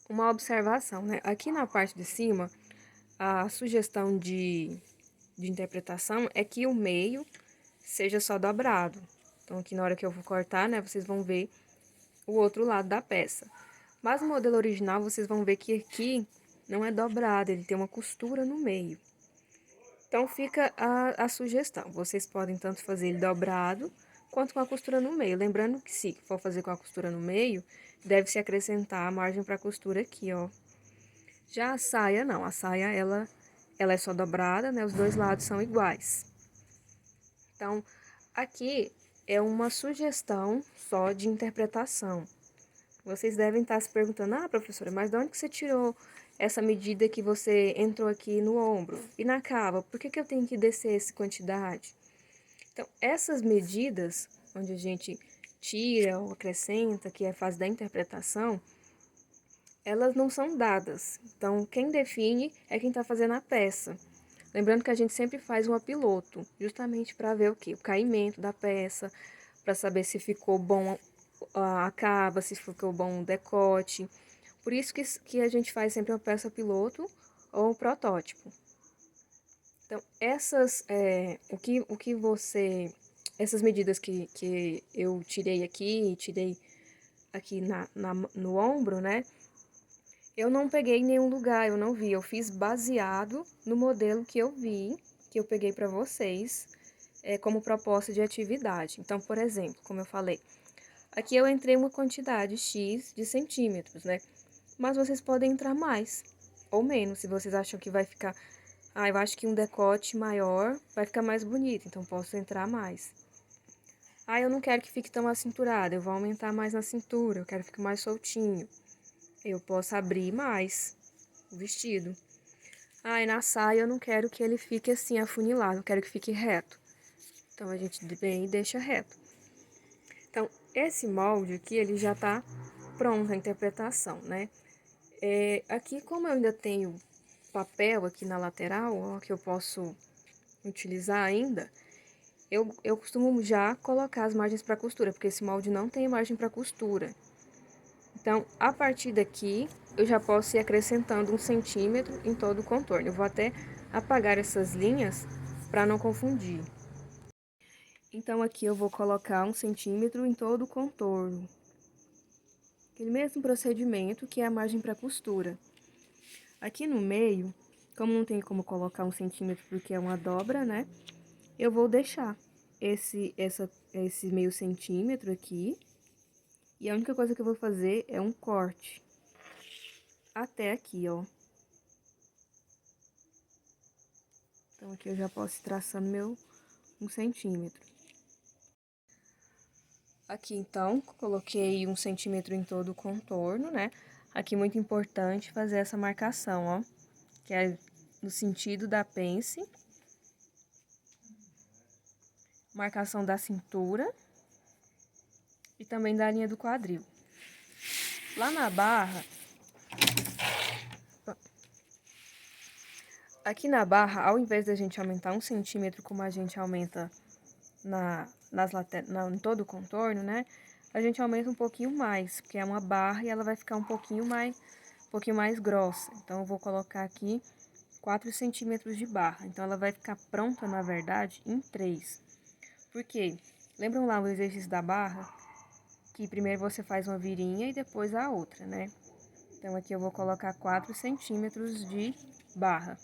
uma observação, né? Aqui na parte de cima, a sugestão de interpretação é que o meio seja só dobrado. Então, aqui na hora que eu vou cortar, né, vocês vão ver o outro lado da peça. Mas no modelo original, vocês vão ver que aqui não é dobrado, ele tem uma costura no meio. Então, fica a sugestão. Vocês podem tanto fazer ele dobrado, quanto com a costura no meio. Lembrando que se for fazer com a costura no meio, deve-se acrescentar a margem para costura aqui, ó. Já a saia, não. A saia, ela é só dobrada, né? Os dois lados são iguais. Então, aqui é uma sugestão só de interpretação. Vocês devem estar se perguntando, ah, professora, mas de onde que você tirou essa medida que você entrou aqui no ombro? E na cava, por que que eu tenho que descer essa quantidade? Então, essas medidas, onde a gente tira ou acrescenta, que é a fase da interpretação, elas não são dadas. Então, quem define é quem está fazendo a peça. Lembrando que a gente sempre faz um piloto, justamente para ver o quê? O caimento da peça, para saber se ficou bom a cava, se ficou bom o decote. Por isso que a gente faz sempre uma peça piloto ou um protótipo. Então, essas medidas que eu tirei aqui no ombro, né? Eu não peguei em nenhum lugar, eu não vi. Eu fiz baseado no modelo que eu vi, que eu peguei para vocês, como proposta de atividade. Então, por exemplo, como eu falei, aqui eu entrei uma quantidade X de centímetros, né? Mas vocês podem entrar mais ou menos, se vocês acham que vai ficar... Ah, eu acho que um decote maior vai ficar mais bonito, então posso entrar mais. Ah, eu não quero que fique tão acinturado, eu vou aumentar mais na cintura, eu quero que fique mais soltinho. Eu posso abrir mais o vestido. Ah, e na saia eu não quero que ele fique assim afunilado, eu quero que fique reto. Então a gente vem e deixa reto. Então, esse molde aqui, ele já tá pronto a interpretação, né? Aqui, como eu ainda tenho papel aqui na lateral, ó, que eu posso utilizar ainda, eu costumo já colocar as margens para costura, porque esse molde não tem margem para costura. Então, a partir daqui, eu já posso ir acrescentando 1 centímetro em todo o contorno. Eu vou até apagar essas linhas para não confundir. Então, aqui eu vou colocar 1 centímetro em todo o contorno. Aquele mesmo procedimento que é a margem para costura. Aqui no meio, como não tem como colocar 1 centímetro porque é uma dobra, né? Eu vou deixar esse meio centímetro aqui. E a única coisa que eu vou fazer é um corte. Até aqui, ó. Então, aqui eu já posso ir traçando meu 1 centímetro. Aqui, então, coloquei 1 centímetro em todo o contorno, né? Aqui, muito importante fazer essa marcação, ó. Que é no sentido da pence. Marcação da cintura. E também da linha do quadril. Lá na barra... Aqui na barra, ao invés da gente aumentar 1 centímetro, como a gente aumenta em todo o contorno, né? A gente aumenta um pouquinho mais, porque é uma barra e ela vai ficar um pouquinho mais grossa. Então, eu vou colocar aqui 4 centímetros de barra. Então, ela vai ficar pronta, na verdade, em 3. Por quê? Lembram lá o exercício da barra? Que primeiro você faz uma virinha e depois a outra, né? Então, aqui eu vou colocar 4 centímetros de barra.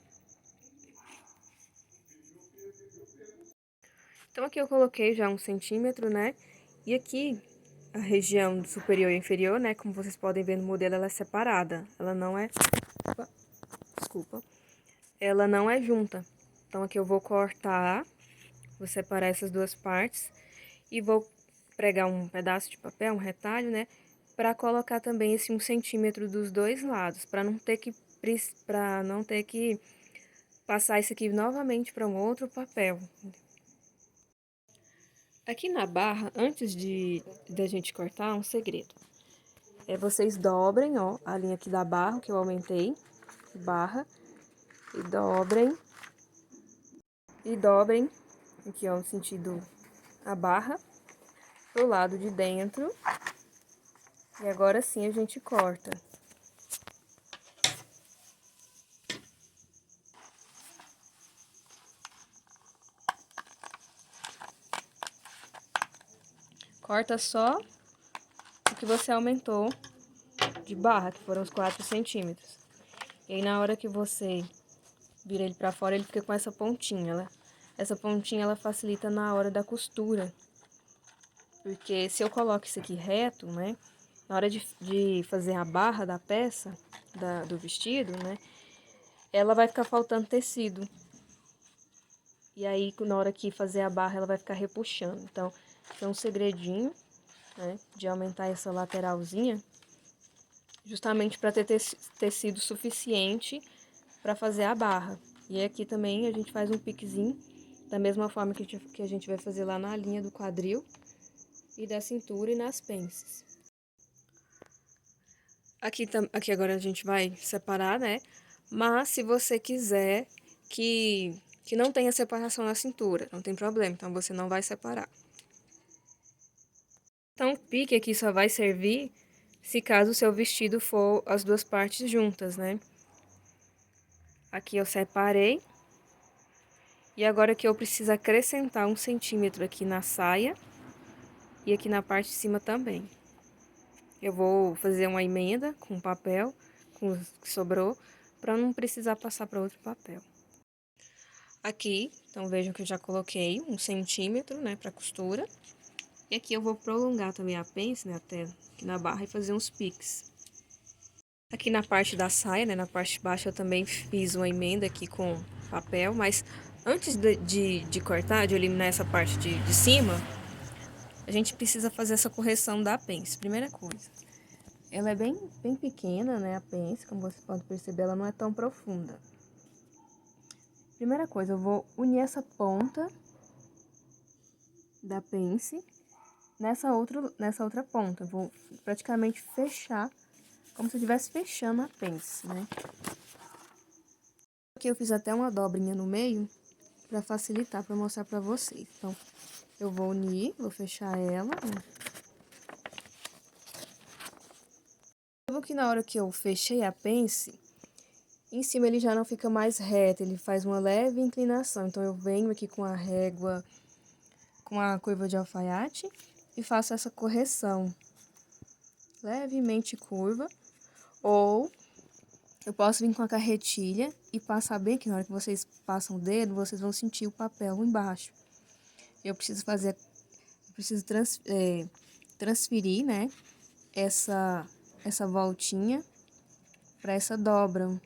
Então, aqui eu coloquei já 1 centímetro, né? E aqui, a região superior e inferior, né? Como vocês podem ver no modelo, ela é separada. Ela não é... Desculpa. Ela não é junta. Então, aqui eu vou cortar, vou separar essas duas partes e vou pregar um pedaço de papel, um retalho, né? Pra colocar também esse 1 centímetro dos dois lados, pra não ter que passar isso aqui novamente para um outro papel. Aqui na barra, antes da gente cortar, um segredo. Vocês dobrem, ó, a linha aqui da barra, que eu aumentei, barra, e dobrem, aqui, ó, no sentido a barra, pro lado de dentro. E agora sim a gente corta. Corta só o que você aumentou de barra, que foram os 4 centímetros. E aí, na hora que você vira ele pra fora, ele fica com essa pontinha. Essa pontinha, ela facilita na hora da costura. Porque se eu coloco isso aqui reto, né? Na hora de fazer a barra da peça, do vestido, né? Ela vai ficar faltando tecido. E aí, na hora que fazer a barra, ela vai ficar repuxando. Então, tem um segredinho, né? De aumentar essa lateralzinha. Justamente para ter tecido suficiente para fazer a barra. E aqui também a gente faz um piquezinho, da mesma forma que a gente vai fazer lá na linha do quadril e da cintura e nas pences. Aqui agora a gente vai separar, né? Mas se você quiser que não tenha separação na cintura, não tem problema, então você não vai separar. Então o pique aqui só vai servir se caso o seu vestido for as duas partes juntas, né? Aqui eu separei. E agora que eu preciso acrescentar 1 centímetro aqui na saia e aqui na parte de cima também. Eu vou fazer uma emenda com papel, com o que sobrou, para não precisar passar para outro papel. Aqui, então vejam que eu já coloquei 1 centímetro, né, para costura. E aqui eu vou prolongar também a pence, né, até aqui na barra e fazer uns piques. Aqui na parte da saia, né, na parte de baixo eu também fiz uma emenda aqui com papel, mas antes de cortar, de eliminar essa parte de cima, a gente precisa fazer essa correção da pence. Primeira coisa, ela é bem pequena, né, a pence, como você pode perceber, ela não é tão profunda. Primeira coisa, eu vou unir essa ponta da pence nessa outra ponta. Eu vou praticamente fechar, como se eu estivesse fechando a pence, né. Aqui eu fiz até uma dobrinha no meio, para facilitar, para mostrar para vocês. Então, eu vou unir, vou fechar ela, né. Que na hora que eu fechei a pence, em cima ele já não fica mais reto, ele faz uma leve inclinação. Então, eu venho aqui com a régua, com a curva de alfaiate e faço essa correção levemente curva. Ou eu posso vir com a carretilha e passar bem aqui. Na hora que vocês passam o dedo, vocês vão sentir o papel embaixo. Eu preciso transferir, né, essa voltinha para essa dobra.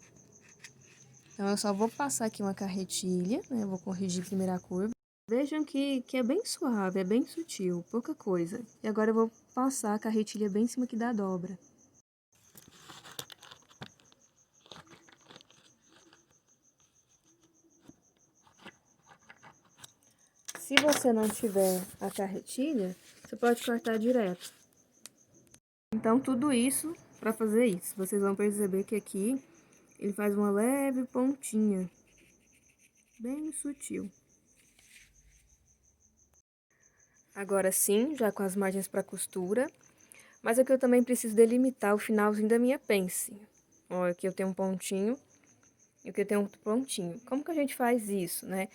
Então, eu só vou passar aqui uma carretilha, né? Eu vou corrigir primeiro a curva. Vejam que é bem suave, é bem sutil, pouca coisa. E agora eu vou passar a carretilha bem em cima aqui da dobra. Se você não tiver a carretilha, você pode cortar direto. Então, tudo isso para fazer isso. Vocês vão perceber que aqui ele faz uma leve pontinha, bem sutil. Agora sim, já com as margens para costura. Mas aqui eu também preciso delimitar o finalzinho da minha pence. Ó, aqui eu tenho um pontinho e aqui eu tenho outro pontinho. Como que a gente faz isso, né?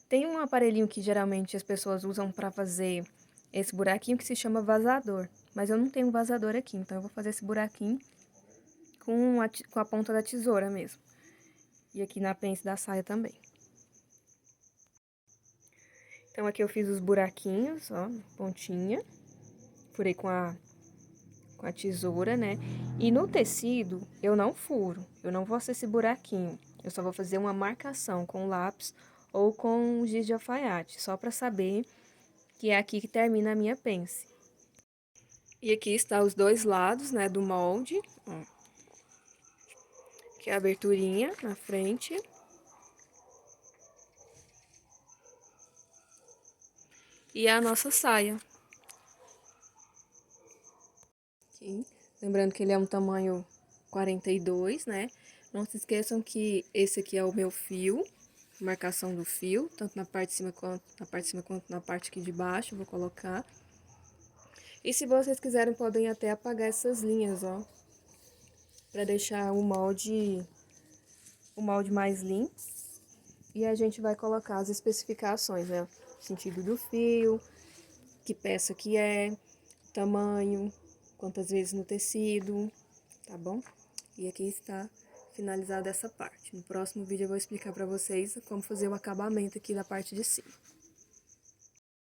Tem um aparelhinho que geralmente as pessoas usam para fazer esse buraquinho que se chama vazador. Mas eu não tenho vazador aqui, então eu vou fazer esse buraquinho com a ponta da tesoura mesmo. E aqui na pence da saia também. Então, aqui eu fiz os buraquinhos, ó, pontinha. Furei com a tesoura, né? E no tecido, eu não furo, eu não vou fazer esse buraquinho. Eu só vou fazer uma marcação com lápis ou com giz de alfaiate, só para saber que é aqui que termina a minha pence. E aqui está os dois lados, né, do molde, ó. Que é a aberturinha na frente. E a nossa saia. Aqui. Lembrando que ele é um tamanho 42, né? Não se esqueçam que esse aqui é o meu fio, marcação do fio, tanto na parte de cima quanto na parte aqui de baixo, eu vou colocar. E se vocês quiserem, podem até apagar essas linhas, ó, pra deixar o molde mais limpo. E a gente vai colocar as especificações, né? O sentido do fio, que peça que é, tamanho, quantas vezes no tecido, tá bom? E aqui está finalizada essa parte. No próximo vídeo eu vou explicar pra vocês como fazer o acabamento aqui da parte de cima.